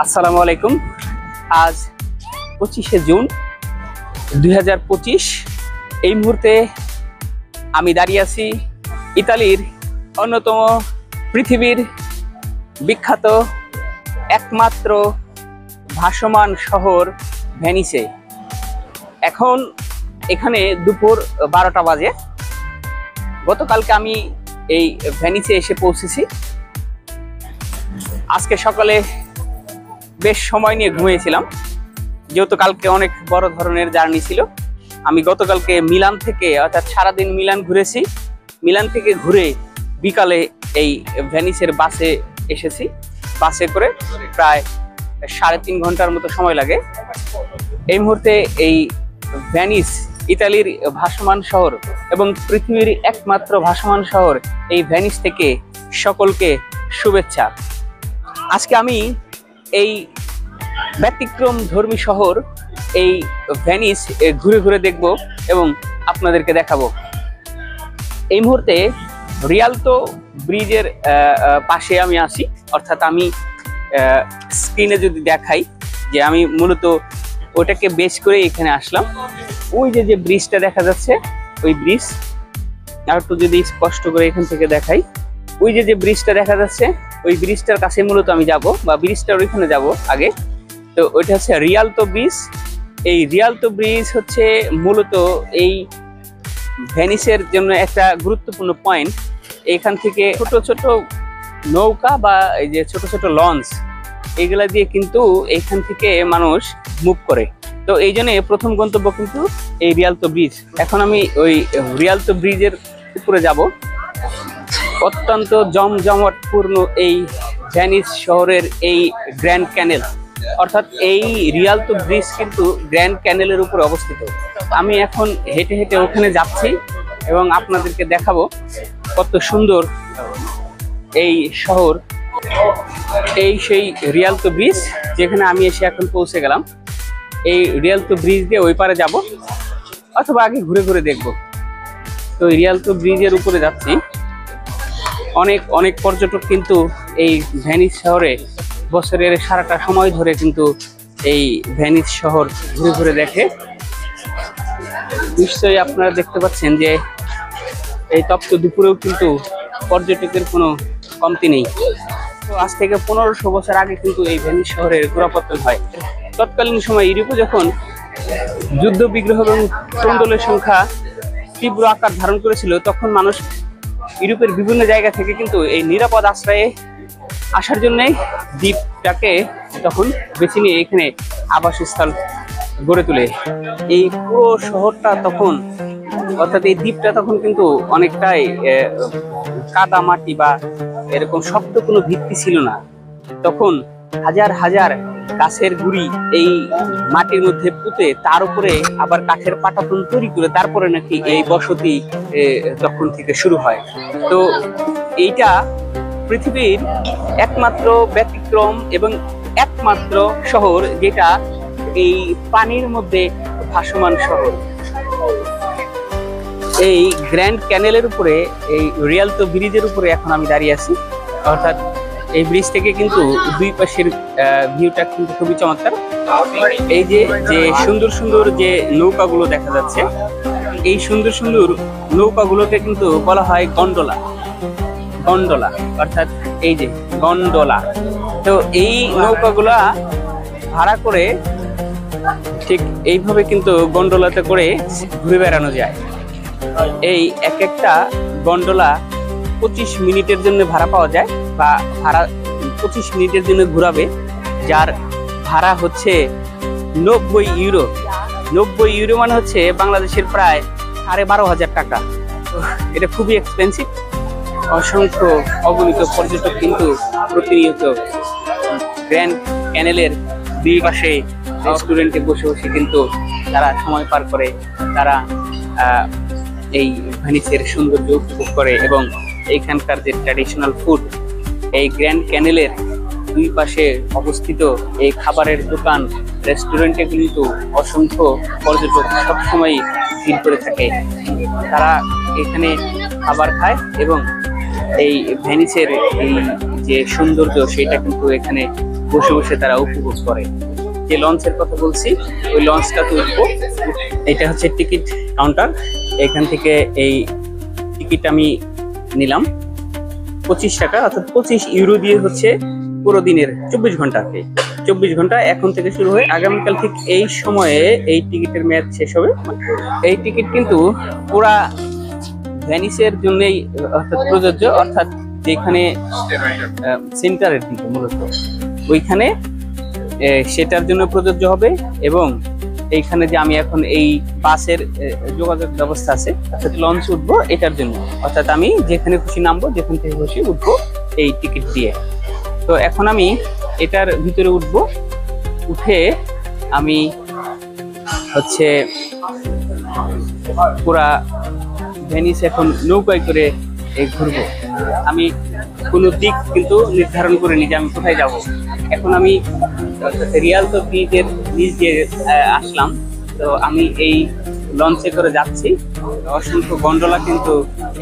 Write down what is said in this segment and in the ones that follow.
আসসালামু আলাইকুম। আজ 25শে জুন 2025। এই মুহূর্তে আমি দাঁড়িয়ে আছি ইতালির অন্যতম পৃথিবীর বিখ্যাত একমাত্র ভাসমান শহর ভেনিসে। এখন এখানে দুপুর 12টা বাজে। গতকালকে আমি এই ভেনিসে এসে পৌঁছেছি। আজকে সকালে বেশ সময় নিয়ে ঘুমিয়েছিলাম, যেহেতু কালকে অনেক বড় ধরনের জার্নি ছিল। আমি গতকালকে মিলান থেকে অর্থাৎ সারাদিন মিলান ঘুরেছি। মিলান থেকে ঘুরে বিকালে এই ভেনিসের বাসে এসেছি। বাসে করে প্রায় 3.5 ঘন্টার মতো সময় লাগে। এই মুহূর্তে এই ভেনিস ইতালির ভাসমান শহর এবং পৃথিবীর একমাত্র ভাসমান শহর এই ভেনিস থেকে সকলকে শুভেচ্ছা। আজকে আমি এই ব্যতিক্রম ধর্মী শহর এই ভেনিস ঘুরে ঘুরে দেখব এবং আপনাদেরকে দেখাবো। এই মুহূর্তে রিয়ালতো ব্রিজের পাশে আমি আছি, অর্থাৎ আমি স্ক্রিনে যদি দেখাই যে আমি মূলত ওটাকে বেস করে এখানে আসলাম। ওই যে ব্রিজটা দেখা যাচ্ছে, ওই ব্রিজ আর একটু যদি স্পষ্ট করে এখান থেকে দেখাই, ওই যে ব্রিজটা দেখা যাচ্ছে, ওই ব্রিজটার কাছে মূলত আমি যাব, বা ব্রিজটার ওইখানে যাব আগে। তো ওইটা হচ্ছে রিয়ালতো ব্রিজ। এই রিয়ালতো ব্রিজ হচ্ছে মূলত এই ভেনিসের জন্য একটা গুরুত্বপূর্ণ পয়েন্ট। এখান থেকে ছোট ছোট নৌকা বা এই যে ছোট ছোট লঞ্চ, এগুলা দিয়ে কিন্তু এখান থেকে মানুষ মুভ করে। তো এই জন্য প্রথম গন্তব্য কিন্তু এই রিয়ালতো ব্রিজ। এখন আমি ওই রিয়ালতো ব্রিজের উপরে যাব। অত্যন্ত জমজমাটপূর্ণ এই ভেনিস শহরের এই গ্র্যান্ড ক্যানেল, অর্থাৎ এই রিয়ালতো ব্রিজ কিন্তু গ্র্যান্ড ক্যানেলের উপরে অবস্থিত। আমি এখন হেঁটে হেঁটে ওখানে যাচ্ছি এবং আপনাদেরকে দেখাবো কত সুন্দর এই শহর। এই সেই রিয়ালতো ব্রিজ, যেখানে আমি এসে এখন পৌঁছে গেলাম। এই রিয়ালতো ব্রিজ দিয়ে ওই পারে যাব, অথবা আগে ঘুরে ঘুরে দেখব। তো রিয়ালতো ব্রিজের উপরে যাচ্ছি। অনেক অনেক পর্যটক কিন্তু এই ভেনিস শহরে বছরের সারাটা সময় ধরে কিন্তু এই ভেনিস শহর ঘুরে ঘুরে দেখে। নিশ্চয়ই আপনারা দেখতে পাচ্ছেন যে এই তপ্ত দুপুরেও কিন্তু পর্যটকের কোনো কমতি নেই। তো আজ থেকে 1500 বছর আগে কিন্তু এই ভেনিস শহরের গোড়াপত্তন হয়। তৎকালীন সময় ইউরোপে যখন যুদ্ধ বিগ্রহ এবং কোন্দলের সংখ্যা তীব্র আকার ধারণ করেছিল, তখন মানুষ ইউরোপের বিভিন্ন জায়গা থেকে কিন্তু এই নিরাপদ আশ্রয়ে আসার জন্যই দ্বীপটাকে তখন বেছে নিয়ে এখানে আবাসস্থল গড়ে তোলে। এই পুরো শহরটা তখন, অর্থাৎ এই দ্বীপটা তখন কিন্তু অনেকটাই কাদা মাটি বা এরকম শক্ত কোনো ভিত্তি ছিল না। তখন হাজার হাজার গাছের গুড়ি এই মাটির মধ্যে পুঁতে তার উপরে আবার কাঠের পাটাতন তৈরি করে তারপরে নাকি এই বসতি তখন থেকে শুরু হয়। তো এইটা পৃথিবীর একমাত্র ব্যতিক্রম এবং একমাত্র শহর যেটা এই পানির মধ্যে ভাসমান শহর। এই গ্র্যান্ড ক্যানেলের উপরে, এই রিয়ালতো ব্রিজের উপরে এখন আমি দাঁড়িয়ে আছি। অর্থাৎ এই ব্রিজ থেকে কিন্তু দুই পাশের ভিউটা কিন্তু খুবই চমৎকার। এই যে সুন্দর সুন্দর যে নৌকাগুলো দেখা যাচ্ছে, এই সুন্দর সুন্দর নৌকাগুলোকে কিন্তু বলা হয় গন্ডোলা। গন্ডোলা অর্থাৎ এই যে গন্ডোলা। তো এই নৌকাগুলা ভাড়া করে ঠিক এইভাবে কিন্তু গন্ডোলাতে করে ঘুরে বেড়ানো যায়। এই এক একটা গন্ডোলা 25 মিনিটের জন্য ভাড়া পাওয়া যায়, বা ভাড়া 25 মিনিটের জন্য ঘুরাবে, যার ভাড়া হচ্ছে 90 ইউরো। 90 ইউরো মানে হচ্ছে বাংলাদেশের প্রায় 12,500 টাকা। তো এটা খুবই এক্সপেন্সিভ। অসংখ্য অগণিত পর্যটক কিন্তু প্রতিনিয়ত গ্র্যান্ড ক্যানেলের দুই পাশে রেস্টুরেন্টে বসে বসে কিন্তু তারা সময় পার করে, তারা এই ভেনিসের সৌন্দর্য উপভোগ করে। এবং এইখানকার যে ট্র্যাডিশনাল ফুড, এই গ্র্যান্ড ক্যানেলের দুই পাশে অবস্থিত এই খাবারের দোকান, রেস্টুরেন্টে কিন্তু অসংখ্য পর্যটক সবসময় ভিড় করে থাকে। তারা এখানে খাবার খায় এবং এই ভেনিসের এই যে সৌন্দর্য সেটা কিন্তু এখানে বসে বসে তারা উপভোগ করে। যে লঞ্চের কথা বলছি ওই লঞ্চটাতে উঠবো। এটা হচ্ছে টিকিট কাউন্টার। এখান থেকে এই টিকিট আমি নিলাম 25 টাকা, অর্থাৎ 25 ইউরো দিয়ে হচ্ছে পুরো দিনের 24 ঘন্টা। 24 ঘন্টা এখন থেকে শুরু হয়ে আগামীকাল ঠিক এই সময়ে এই টিকিটের মেয়াদ শেষ হবে। এই টিকিট কিন্তু পুরা ভেনিসের জন্যই অর্থাৎ প্রযোজ্য, অর্থাৎ যেখানে সেন্টারের দিকে মূলত ওইখানে সেটার জন্য প্রযোজ্য হবে। এবং এইখানে যে আমি এখন এই বাসের যোগাযোগ ব্যবস্থা আছে, অর্থাৎ লঞ্চ উঠবো এটার জন্য, অর্থাৎ আমি যেখানে খুশি নামবো, যেখান থেকে খুশি উঠবো এই টিকিট দিয়ে। তো এখন আমি এটার ভিতরে উঠবো, উঠে আমি হচ্ছে পুরা ভেনিস এখন নৌকায় করে ঘুরবো। আমি কোনো দিক কিন্তু নির্ধারণ করিনি যে আমি কোথায় যাব। এখন আমি রিয়ালতো ব্রিজের নিচ দিয়ে আসলাম, তো আমি এই লঞ্চে করে যাচ্ছি। অসংখ্য গন্ডোলা কিন্তু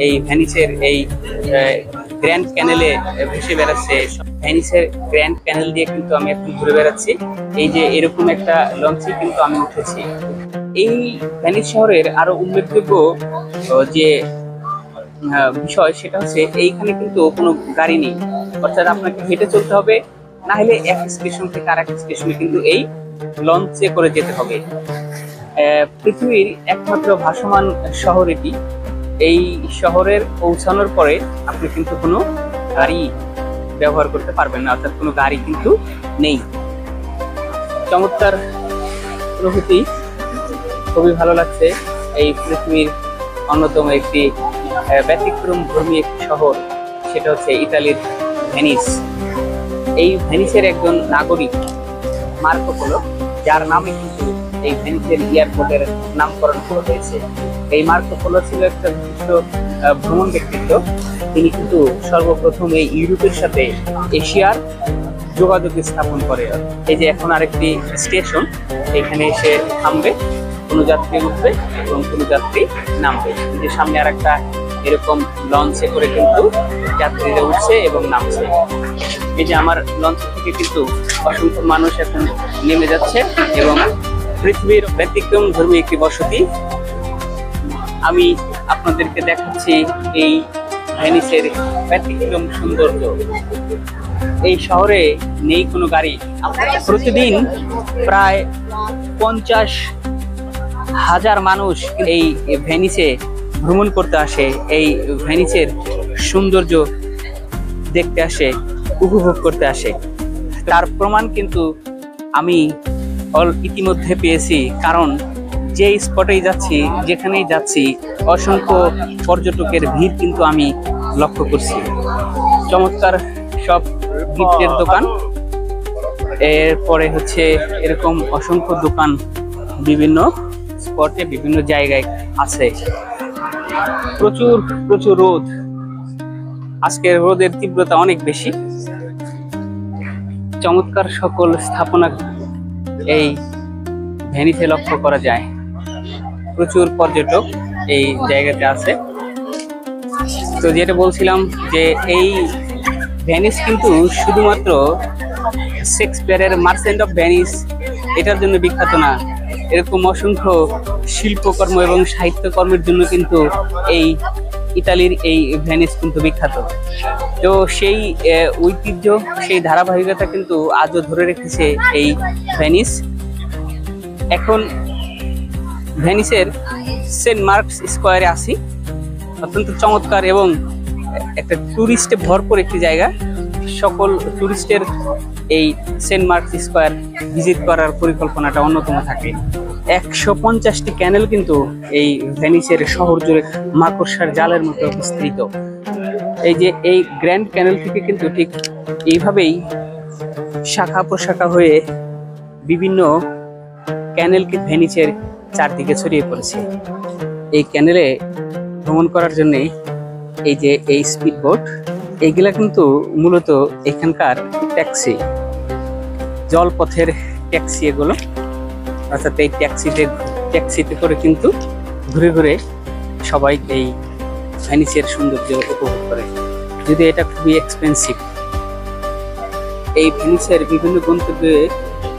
এই ভেনিসের এই গ্র্যান্ড ক্যানেলে ভেসে বেড়াচ্ছে। ভেনিসের গ্র্যান্ড ক্যানেল দিয়ে কিন্তু আমি এখন ঘুরে বেড়াচ্ছি। এই যে এরকম একটা লঞ্চে কিন্তু আমি উঠেছি। এই ভেনিস শহরের আরো উল্লেখযোগ্য যে বিষয় সেটা হচ্ছে এইখানে কিন্তু কোনো গাড়ি নেই, অর্থাৎ আপনাকে হেঁটে চলতে হবে, না হলে এক স্টেশন থেকে আর এক স্টেশনে কিন্তু এই লঞ্চে করে যেতে হবে। পৃথিবীর একমাত্র ভাসমান শহর এটি। এই শহরের পৌঁছানোর পরে আপনি কিন্তু কোনো গাড়ি ব্যবহার করতে পারবেন না, অর্থাৎ কোনো গাড়ি কিন্তু নেই। চমৎকার প্রকৃতি, খুবই ভালো লাগছে। এই পৃথিবীর অন্যতম একটি ব্যতিক্রম ধর্মী একটি শহর, সেটা হচ্ছে ইতালির ভেনিস। এই ভেনিসের একজন নাগরিক মার্কো পোলো, যার নামে কিন্তু এই ভেনিসের এয়ারপোর্টের নামকরণ করা হয়েছে। এই মার্কো পোলো ছিল একটা বিশিষ্ট ভ্রমণ ব্যক্তিত্ব। তিনি কিন্তু সর্বপ্রথম এই ইউরোপের সাথে এশিয়ার যোগাযোগ স্থাপন করে। এই যে এখন আরেকটি স্টেশন, এখানে এসে থামবে, কোনো যাত্রী উঠবে এবং কোনো যাত্রী নামবে। এই যে সামনে আর একটা এরকম লঞ্চে করে কিন্তু যাত্রীরা উঠছে এবং নামছে। এই যে আমার লঞ্চ থেকে কিন্তু অসংখ্য মানুষ এখন নেমে যাচ্ছে এবং পৃথিবীর ব্যতিক্রম ধর্মী একটি বসতি আমি আপনাদেরকে দেখাচ্ছি। এই ভেনিসের ব্যতিক্রম সৌন্দর্য। এই শহরে নেই কোনো গাড়ি। প্রতিদিন প্রায় 50,000 মানুষ এই ভেনিসে ভ্রমণ করতে আসে, এই ভেনিসের সৌন্দর্য দেখতে আসে, উপভোগ করতে আসে। তার প্রমাণ কিন্তু আমি ইতিমধ্যে পেয়েছি, কারণ যে স্পটেই যাচ্ছি, যেখানেই যাচ্ছি, অসংখ্য পর্যটকের ভিড় কিন্তু আমি লক্ষ্য করছি। চমৎকার সব গিফটের দোকান, এরপরে হচ্ছে এরকম অসংখ্য দোকান বিভিন্ন স্পটে বিভিন্ন জায়গায় আছে। প্রচুর প্রচুর রোদ, আজকে রোদের তীব্রতা অনেক বেশি। চমৎকার সকল স্থাপনা এই ভেনিসে লক্ষ্য করা যায়। প্রচুর পর্যটক এই জায়গাতে আছে। তো যেটা বলছিলাম যে এই ভেনিস কিন্তু শুধুমাত্র শেক্সপিয়ারের মার্চেন্ট অফ ভেনিস এটার জন্য বিখ্যাত না, এরকম অসংখ্য শিল্পকর্ম এবং সাহিত্যকর্মের জন্য কিন্তু এই ইতালির এই ভেনিস কিন্তু বিখ্যাত। তো সেই ঐতিহ্য, সেই ধারাবাহিকতা কিন্তু আজও ধরে রেখেছে এই ভেনিস। এখন ভেনিসের সেন্ট মার্কস স্কোয়ারে আসি। অত্যন্ত চমৎকার এবং একটা টুরিস্টে ভরপুর একটি জায়গা। সকল টুরিস্টের এই সেন্ট মার্কস স্কোয়ার ভিজিট করার পরিকল্পনাটা অন্যতম থাকে। 150টি ক্যানেল কিন্তু এই ভেনিসের শহর জুড়ে মাকড়সার জালের মতো বিস্তৃত। এই যে এই গ্র্যান্ড ক্যানেল থেকে কিন্তু ঠিক এইভাবেই শাখা প্রশাখা হয়ে বিভিন্ন ক্যানেলকে ভেনিসের চারদিকে ছড়িয়ে পড়েছে। এই ক্যানেলে ভ্রমণ করার জন্যে এই যে এই স্পিড বোট, এইগুলা কিন্তু মূলত এখানকার ট্যাক্সি, জলপথের ট্যাক্সি এগুলো। অর্থাৎ এই ট্যাক্সিতে করে কিন্তু ঘুরে ঘুরে সবাই এই ভেনিসের সৌন্দর্য উপভোগ করে। যদি এটা খুবই এক্সপেন্সিভ, এই ভেনিসের বিভিন্ন গন্তব্যে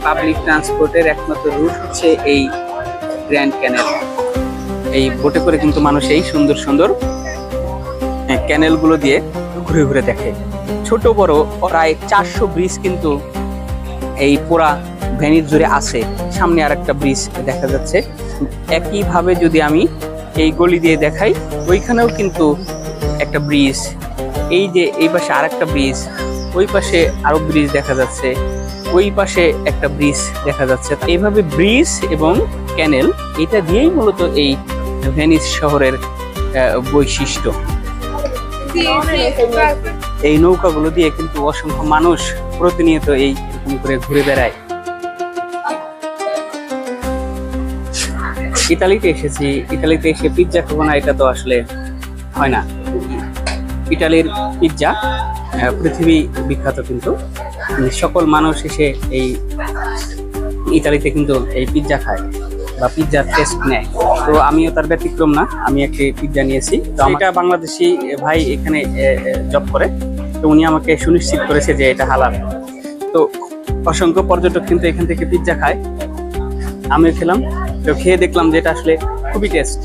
পাবলিক ট্রান্সপোর্টের একমাত্র রুট হচ্ছে এই গ্র্যান্ড ক্যানেল। এই বোটে করে কিন্তু মানুষ এই সুন্দর সুন্দর ক্যানেলগুলো দিয়ে ঘুরে ঘুরে দেখে। ছোট বড় প্রায় 400 ব্রিজ কিন্তু এই পুরা ভেনিস জুড়ে আছে। সামনে আর একটা ব্রিজ দেখা যাচ্ছে। একইভাবে যদি আমি এই গলি দিয়ে দেখাই, ওইখানেও কিন্তু একটা ব্রিজ, এই যে এই পাশে আর একটা ব্রিজ, ওই পাশে আরো ব্রিজ দেখা যাচ্ছে, ওই পাশে একটা ব্রিজ দেখা যাচ্ছে। এইভাবে ব্রিজ এবং ক্যানেল, এটা দিয়েই মূলত এই ভেনিস শহরের বৈশিষ্ট্য। এই নৌকাগুলো দিয়ে কিন্তু অসংখ্য মানুষ প্রতিনিয়ত এই এরকম করে ঘুরে বেড়ায়। ইতালিতে এসেছি, ইতালিতে এসে পিৎজা খাবো না, এটা তো আসলে হয় না। ইটালির পিৎজা পৃথিবী বিখ্যাত, কিন্তু সকল মানুষ এসে এই ইতালিতে কিন্তু এই পিৎজা খায় বা পিৎজার টেস্ট নেয়। তো আমিও তার ব্যতিক্রম না, আমি একটি পিৎজা নিয়েছি। তো এটা বাংলাদেশি ভাই এখানে জব করে, তো উনি আমাকে সুনিশ্চিত করেছে যে এটা হালাল। তো অসংখ্য পর্যটক কিন্তু এখান থেকে পিৎজা খায়, আমিও খেলাম। তো খেয়ে দেখলাম যে এটা আসলে খুবই টেস্ট।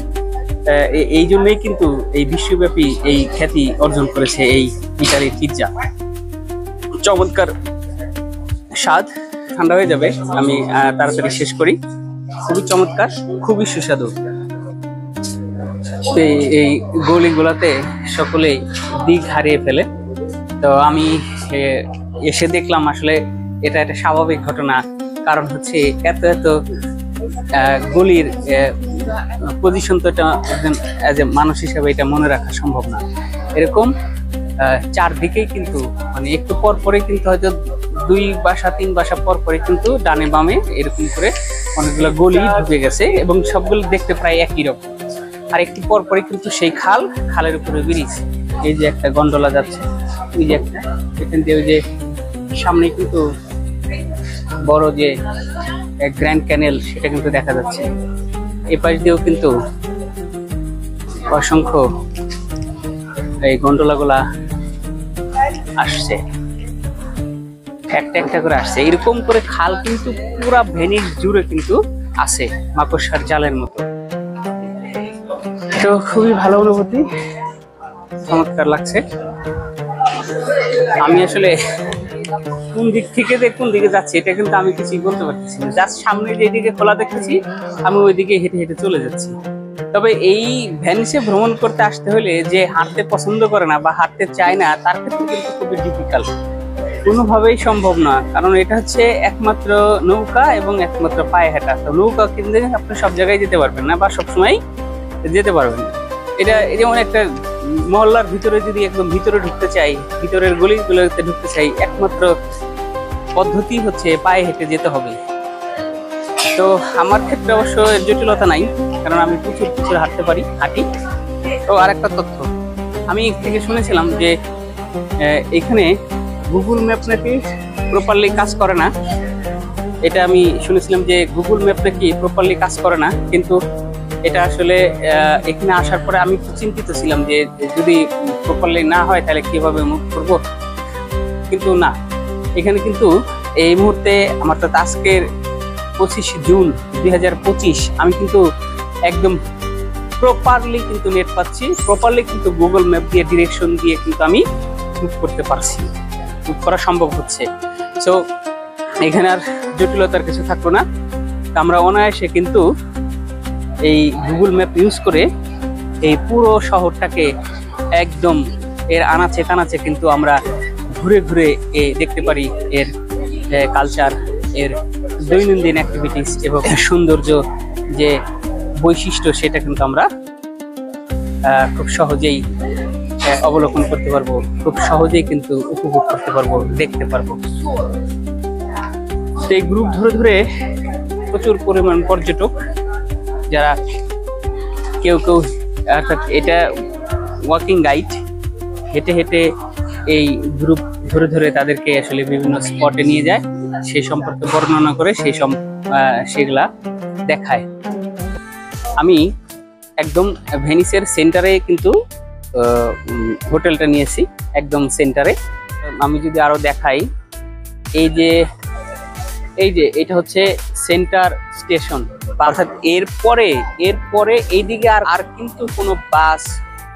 এই জন্যই কিন্তু এই বিশ্বব্যাপী এই খ্যাতি অর্জন করেছে এই ইতালির পিৎজা। চমৎকার স্বাদ, ঠান্ডা হয়ে যাবে, আমি তাড়াতাড়ি শেষ করি। খুবই চমৎকার, খুবই সুস্বাদু। এই গলিগুলোতে সকলেই দিক হারিয়ে ফেলে। তো আমি এসে দেখলাম আসলে এটা একটা স্বাভাবিক ঘটনা। কারণ হচ্ছে এত এত গলির পজিশন তো এটা অ্যাজ এ মানুষ হিসাবে এটা মনে রাখা সম্ভব না। এরকম চারদিকেই কিন্তু মানে একটু পর পরে কিন্তু হয়তো 2 বাসা 3 বাসা পর পরে কিন্তু ডানে বামে এরকম করে অনেকগুলো গলি ঢুকে গেছে এবং সবগুলো দেখতে প্রায় একই রকম। আর একটু পর পরে কিন্তু সেই খালের উপরে ব্রিজ, এই যে একটা গন্ডোলা যাচ্ছে, ওই যে একটা, এখান দিয়ে ওই যে সামনে কিন্তু বড় যে গ্র্যান্ড ক্যানেল সেটা কিন্তু দেখা যাচ্ছে। এই পাশ দিয়েও কিন্তু অসংখ্য এই গন্ডোলাগুলা আসছে, একটা একটা করে আসছে। এরকম করে খাল কিন্তু পুরা ভেনিস জুড়ে কিন্তু আছে, মাকড়সার জালের মতো। তো খুবই ভালো অনুভূতি, চমৎকার লাগছে। আমি আসলে কোন দিক থেকে কোন দিকে যাচ্ছি এটা কিন্তু আমি কিছুই বলতে পারতেছি না। জাস্ট সামনে যেদিকে খোলা দেখতেছি আমি ওইদিকে হেঁটে হেঁটে চলে যাচ্ছি। তবে এই ভেনিসে ভ্রমণ করতে আসতে হলে যে হাঁটতে পছন্দ করে না বা হাঁটতে চায় না, তার ক্ষেত্রে কিন্তু খুবই ডিফিকাল্ট, কোনোভাবেই সম্ভব না। কারণ এটা হচ্ছে একমাত্র নৌকা এবং একমাত্র পায়ে হাঁটা। তো নৌকা কিন্তু আপনি সব জায়গায় যেতে পারবেন না বা সবসময় যেতে পারবেন না। এটা যেমন একটা মহল্লার ভিতরে যদি একদম ভিতরে ঢুকতে চাই, ভিতরের গলিগুলোতে ঢুকতে চাই, একমাত্র পদ্ধতি হচ্ছে পায়ে হেঁটে যেতে হবে। তো আমার ক্ষেত্রে অবশ্য জটিলতা নাই, কারণ আমি প্রচুর হাঁটি। তো আর একটা তথ্য আমি থেকে শুনেছিলাম যে এখানে গুগল ম্যাপ নাকি প্রপারলি কাজ করে না। এটা আমি শুনেছিলাম যে গুগল ম্যাপ নাকি প্রপারলি কাজ করে না, কিন্তু এটা আসলে এখানে আসার পরে আমি চিন্তিত ছিলাম যে যদি প্রপারলি না হয় তাহলে কিভাবে মুভ করব। কিন্তু না, এখানে কিন্তু এই মুহূর্তে আমার তো আজকের 25 জুন 2025, আমি কিন্তু একদম প্রপারলি কিন্তু নেট পাচ্ছি, প্রপারলি কিন্তু গুগল ম্যাপ দিয়ে ডিরেকশন দিয়ে কিন্তু আমি মুভ করতে পারছি, মুভ করা সম্ভব হচ্ছে। সো এখানে আর জটিলতার কিছু থাকলো না। আমরা অনায়াসে কিন্তু এই গুগল ম্যাপ ইউজ করে এই পুরো শহরটাকে একদম এর আনাচে কানাচে কিন্তু আমরা ঘুরে ঘুরে দেখতে পারি এর কালচার, এর দৈনন্দিন অ্যাক্টিভিটিস এবং সৌন্দর্য যে বৈশিষ্ট্য সেটা কিন্তু আমরা খুব সহজেই অবলোকন করতে পারবো, খুব সহজেই কিন্তু উপভোগ করতে পারবো, দেখতে পারবো। এই গ্রুপ ধরে ধরে প্রচুর পরিমাণ পর্যটক, যারা কেউ অর্থাৎ এটা ওয়াকিং গাইড, হেঁটে হেঁটে এই গ্রুপ ধরে ধরে তাদেরকে আসলে বিভিন্ন স্পটে নিয়ে যায়, সেই সম্পর্কে বর্ণনা করে সেগুলা দেখায়। আমি একদম ভেনিসের সেন্টারে কিন্তু হোটেলটা নিয়েছি, একদম সেন্টারে। আমি যদি আরো দেখাই, এই যে এটা হচ্ছে সেন্টার স্টেশন। অর্থাৎ এরপরে এইদিকে আর কিন্তু কোনো বাস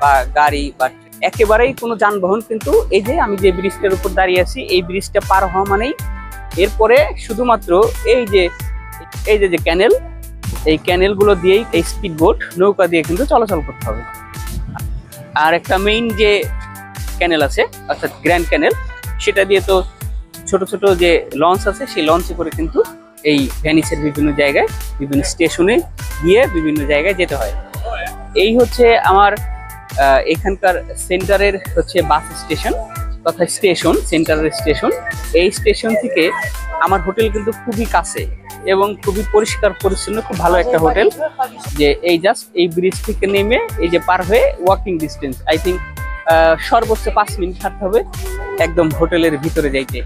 বা গাড়ি বা একেবারেই কোনো যানবাহন কিন্তু এই যে আমি যে ব্রিজটার উপর দাঁড়িয়ে আছি এই ব্রিজটা পার হওয়া মানেই এরপরে শুধুমাত্র এই যে ক্যানেল, এই ক্যানেলগুলো দিয়েই এই স্পিড বোট নৌকা দিয়ে কিন্তু চলাচল করতে হবে। আর একটা মেইন যে ক্যানেল আছে অর্থাৎ গ্র্যান্ড ক্যানেল, সেটা দিয়ে তো ছোট ছোট যে লঞ্চ আছে সেই লঞ্চে করে কিন্তু এই ভেনিসের বিভিন্ন জায়গায় বিভিন্ন স্টেশনে গিয়ে বিভিন্ন জায়গায় যেতে হয়। এই হচ্ছে আমার এখানকার সেন্টারের হচ্ছে বাস স্টেশন তথা স্টেশন, সেন্টারের স্টেশন। এই স্টেশন থেকে আমার হোটেল কিন্তু খুবই কাছে এবং খুবই পরিষ্কার পরিচ্ছন্ন, খুব ভালো একটা হোটেল। যে এই জাস্ট এই ব্রিজ থেকে নেমে এই যে পার হয়ে ওয়াকিং ডিস্টেন্স, আই থিঙ্ক সর্বোচ্চ 5 মিনিট হাঁটতে হবে একদম হোটেলের ভিতরে যাইতে।